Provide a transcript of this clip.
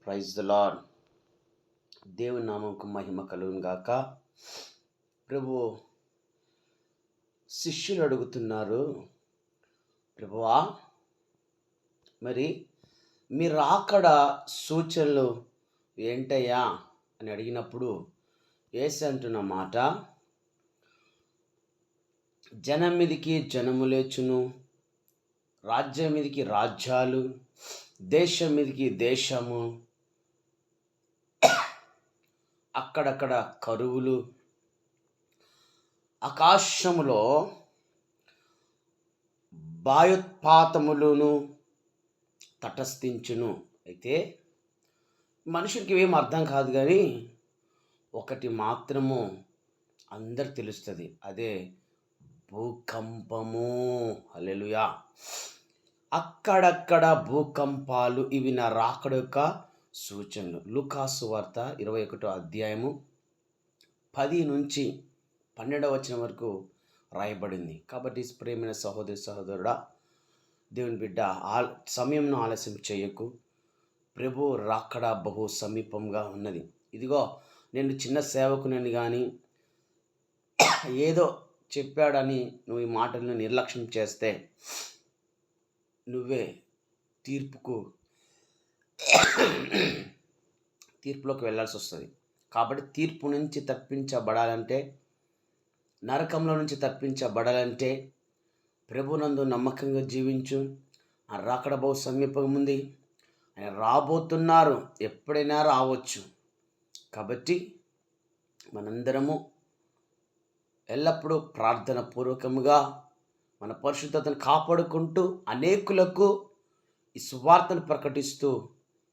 Praise the lord. దేవుని నామముకు మహిమ కలుగును గాక. ప్రభు శిష్యులు అడుగుతున్నారు, ప్రభువా మరి మీ రాకడ సూచనలు ఏంటయ్యా అని అడిగినప్పుడు యేసు అంటున్న మాట, జనం మీదికి జనము లేచును, రాజ్యం మీదికి రాజ్యాలు, దేశం మీదికి దేశము, అక్కడక్కడ కరువులు, ఆకాశములో భయోత్పాతములను తటస్థించును. అయితే మనుషులకి ఏం అర్థం కాదు, కానీ ఒకటి మాత్రము అందరు తెలుస్తుంది, అదే భూకంపము. హల్లెలూయా. అక్కడక్కడ భూకంపాలు, ఇవి నా రాకడ యొక్క సూచనలు. లూకాసు వార్త 21వ అధ్యాయము 10 నుంచి 12వ వచనం వరకు రాయబడింది. కాబట్టి ప్రియమైన సహోదరుడా, దేవుని బిడ్డ, సమయంను ఆలస్యం చేయకు. ప్రభు రాకడ బహు సమీపంగా ఉన్నది. ఇదిగో నేను చిన్న సేవకునని కానీ ఏదో చెప్పాడని నువ్వు ఈ మాటలను నిర్లక్ష్యం చేస్తే నువ్వే తీర్పులోకి వెళ్ళాల్సి వస్తుంది. కాబట్టి తీర్పు నుంచి తప్పించబడాలంటే, నరకంలో నుంచి తప్పించబడాలంటే ప్రభునందు నమ్మకంగా జీవించు. ఆ రాకడ బహు సమీపం ఉంది. ఆయన రాబోతున్నారు, ఎప్పుడైనా రావచ్చు. కాబట్టి మనందరము ఎల్లప్పుడూ ప్రార్థన పూర్వకముగా మన పరిశుద్ధతను కాపాడుకుంటూ అనేకులకు ఈ సువార్తను ప్రకటిస్తూ